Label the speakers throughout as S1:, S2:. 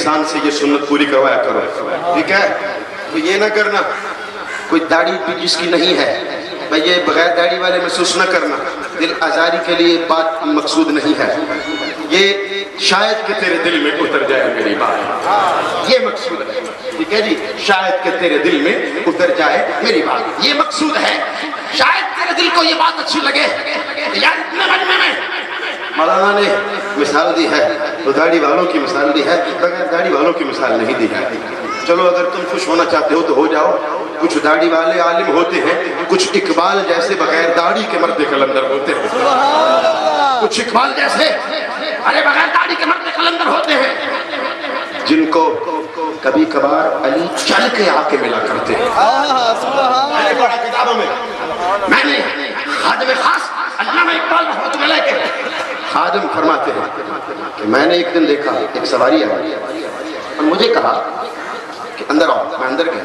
S1: انسان سے یہ سنت پوری کروایا کرو، ٹھیک ہے؟ تو یہ نہ کرنا کوئی داڑھی بھی جس کی نہیں ہے بھئی یہ بغیر داڑھی والے محسوس نہ کرنا، دل آزاری کے لیے بات مقصود نہیں ہے، یہ شاید کہ تیرے دل میں اتر جائے میری بات، یہ مقصود ہے، ٹھیک ہے جی؟ شاید کہ تیرے دل میں اتر جائے میری بات، یہ مقصود ہے، شاید تیرے دل کو یہ بات اچھی لگے یار اتنے مجمع میں مولانا نے مثال دی ہے تو داڑھی والوں کی مثال دی ہے، بغیر داڑھی والوں کی مثال نہیں دی ہے۔ چلو اگر تم خوش ہونا چاہتے ہو تو ہو جاؤ، کچھ داڑھی والے عالم ہوتے ہیں، کچھ اقبال جیسے بغیر داڑھی کے مرد قلندر ہوتے ہیں، کچھ اقبال جیسے ارے بغیر داڑھی کے مرد قلندر ہوتے ہیں جن کو کبھی کبھار علی چل کے آ کے ملا کرتے ہیں۔ میں نے پڑھا کتابوں میں نے خادم خاص علامہ اقبال رحمۃ اللہ علیہ کے خادم فرماتے ہیں کہ میں نے ایک دن دیکھا ایک سواری آئی اور مجھے کہا کہ اندر آؤ، میں اندر گیا،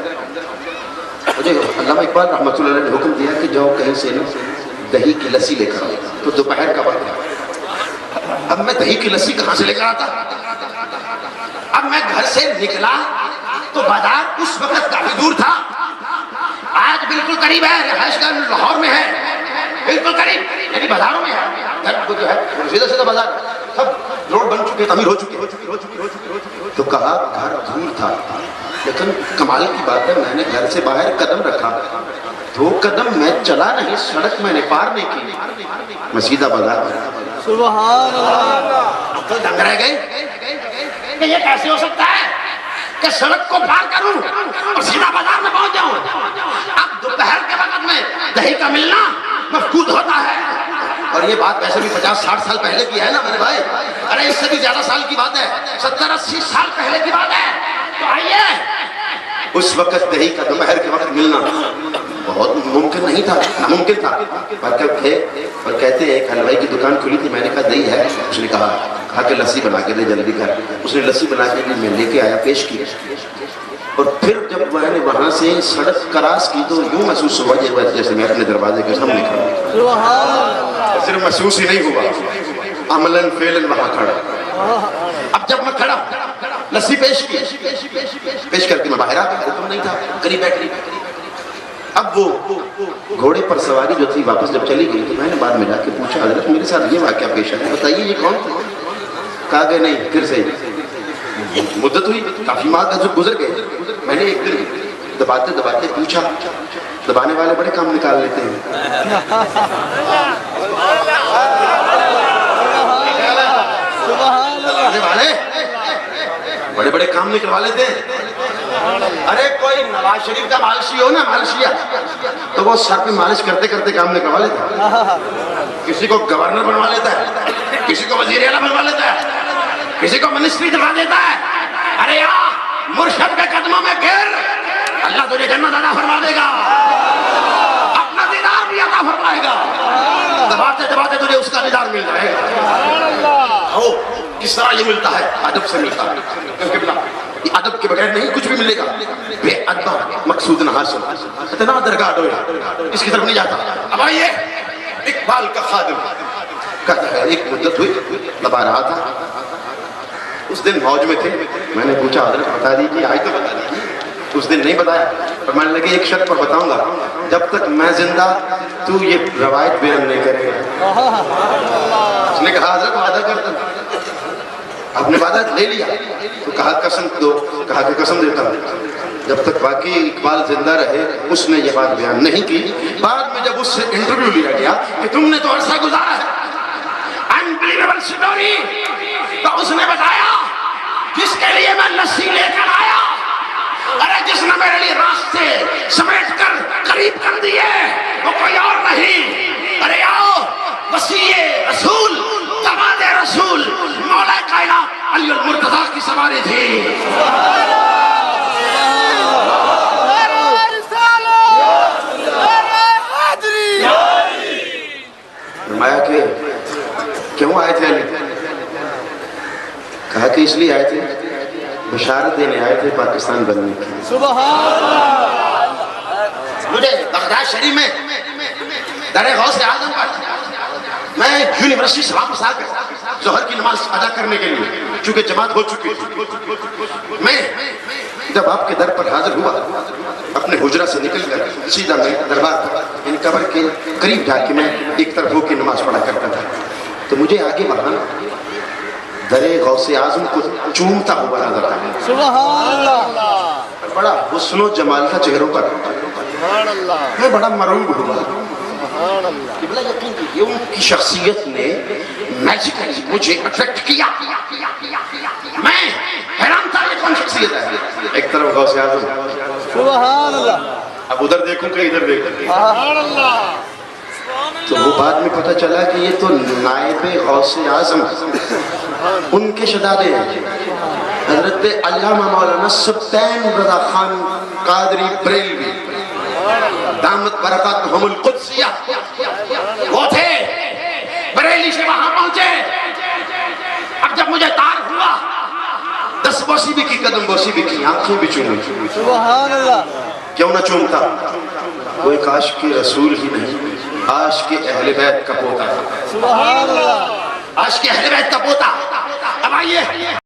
S1: مجھے علامہ اقبال رحمۃ اللہ علیہ نے حکم دیا کہ جاؤ کہیں سے دہی کی لسی لے کر آؤ، تو دوپہر کا وقت ہے، اب میں دہی کی لسی کہاں سے لے کر آتا؟ اب میں گھر سے نکلا تو بازار اس وقت کافی دور تھا، آج بالکل قریب ہے، رہائش گاہ لاہور میں ہے، بالکل قریب یعنی بازاروں میں ہے، گھر کو جو ہے سیدھا سیدھا بازار، سب روڈ بن چکے، تعمیر ہو چکے، تو کہا گھر دور تھا لیکن کمال کی بات ہے میں نے گھر سے باہر قدم رکھا، 2 قدم میں چلا نہیں، سڑک میں نے پار نہیں کی، میں سیدھا بازار میں۔ سبحان اللہ! تو دنگ رہ گئے کہ یہ کیسے ہو سکتا ہے کہ سڑک کو پار کروں اور سیدھا بازار میں پہنچ جاؤں؟ اب دوپہر کے وقت میں دہی کا ملنا مفقود ہوتا ہے، اور یہ بات ویسے بھی 50-60 سال پہلے کی ہے نا میرے بھائی، ارے اس سے بھی زیادہ سال کی بات ہے، 70-80 سال پہلے کی بات ہے، تو آئیے اس وقت دہی کا دوپہر کے وقت ملنا بہت ممکن نہیں تھا، ناممکن تھا، اور کہتے ہیں ایک حلوائی کی دکان کھلی تھی، میں نے کہا دہی ہے، اس نے کہا کہ لسی بنا کے دے جلدی کر، اس نے لسی بنا کے دی، میں لے کے آیا، پیش کی، اور پھر جب میں نے وہاں سے سڑک کراس کی تو یوں محسوس ہوا جیسے میں اپنے دروازے کے سامنے کھڑا، اور صرف محسوس ہی نہیں ہوا، عملاً فعلاً وہاں کھڑا۔ اب جب میں کھڑا لسی پیش کی، پیش کر کے میں باہر آ گیا، حکم نہیں تھا، قریب بیٹھ، اب وہ گھوڑے پر سواری جو تھی واپس جب چلی گئی تو میں نے بعد میں جا کے پوچھا حضرت میرے ساتھ یہ واقعہ پیش ہے، بتائیے یہ کون تھا؟ کہا کہ نہیں، پھر سے مدت ہوئی، کافی ماہ گزر گئے، میں نے ایک دن دباتے دباتے پوچھا، دبانے والے بڑے کام نکال لیتے ہیں، دبانے والے بڑے بڑے کام نکلوا لیتے ہیں، ارے کوئی نواز شریف کا مالشی ہو نا، مالشیا، تو وہ سر پہ مالش کرتے کرتے کام نکلوا لیتا ہے، کسی کو گورنر بنوا لیتا ہے، کسی کو وزیر اعلیٰ بنوا لیتا ہے، کسی کو منسٹری دکھا دیتا ہے، ارے یار مرشد کے قدموں میں گر، اللہ تجھے جنت عطا فرما دے گا، اپنا دیدار بھی عطا فرمائے گا، دباتے دباتے تجھے اس کا دیدار مل جائے گا۔ کس طرح یہ ملتا ہے؟ ادب سے ملتا ہے، ادب کے بغیر نہیں کچھ بھی ملے گا، بے ادبہ مقصود نہ حاصل، اتنا درگاہ ڈویا، اس کی طرف نہیں جاتا۔ اب آئیے اقبال کا خادم کہتا ہے ایک مدت ہوئی دبا رہا تھا، اس دن موج میں تھے، میں نے پوچھا حضرت بتا دیجیے، آج تو بتا دیجیے، اس دن نہیں بتایا، پر میں نے لگے ایک شرط پر بتاؤں گا، جب تک میں زندہ تو یہ روایت بیان نہیں کرے گا۔ اس نے کہا حضرت وعدہ کرتا ہوں، آپ نے وعدہ لے لیا، تو کہا قسم دو، کہا کہ قسم دیتا ہوں، جب تک باقی اقبال زندہ رہے اس نے یہ بات بیان نہیں کی۔ بعد میں جب اس سے انٹرویو لیا گیا کہ تم نے تو عرصہ گزارا ہے، انبلیویبل سٹوری، تو اس نے بتایا جس کے لیے میں لسی لے کر آیا، ارے جس نے میرے لیے راستے سمیٹ کر قریب کر دیے وہ کوئی اور نہیں، ارے آؤ وسیع رسول داماد رسول مولا کائنات علی المرتضیٰ کی سواری تھی۔ فرمایا کہ کیوں آئے تھے علی؟ کہا کہ اس لیے آئے تھے بشارت دینے آئے تھے پاکستان بننے کی۔ سبحان اللہ! مجھے بغداد شریف میں در غوث اعظم پر میں یونیورسٹی سے واپس آ کر ظہر کی نماز ادا کرنے کے لیے، چونکہ جماعت ہو چکی تھی۔ میں جب آپ کے در پر حاضر ہوا، اپنے حجرہ سے نکل کر سیدھا میں دربار پر ان قبر کے قریب جا کے میں ایک طرف ہو کے نماز پڑھا کرتا تھا، تو مجھے آگے وہاں در غوث اعظم کو چومتا ہوا نظر آیا۔
S2: سبحان اللہ،
S1: بڑا حسن و جمال کا چہروں پر،
S2: سبحان اللہ،
S1: میں بڑا مرعوب ہوا۔
S2: سبحان اللہ،
S1: قبلہ یقین کیجئے ان کی شخصیت نے میجیکلی مجھے اٹریکٹ کیا۔ میں حیران تھا یہ کون شخصیت ہے۔ ایک طرف غوث اعظم،
S2: سبحان اللہ،
S1: اب ادھر دیکھوں کہ ادھر دیکھوں،
S2: سبحان اللہ،
S1: تو وہ بعد میں پتہ چلا کہ یہ تو نائب غوث اعظم ان کے شہزادے ہیں، حضرت علامہ مولانا سبطین رضا خان قادری بریلوی دامت برکاتہم القدسیہ، وہ تھے بریلی سے وہاں پہنچے۔ اب جب مجھے تار ہوا، دس بوسی بھی کی، قدم بوسی بھی کی، آنکھیں بھی چومی۔
S2: سبحان اللہ،
S1: کیوں نہ چومتا؟ وہ ایک عاشق کے رسول ہی نہیں، عاشق کے اہل بیت کا پوتا ہے،
S2: سبحان اللہ،
S1: عاشق کے اہل بیت کا پوتا۔ اب آئیے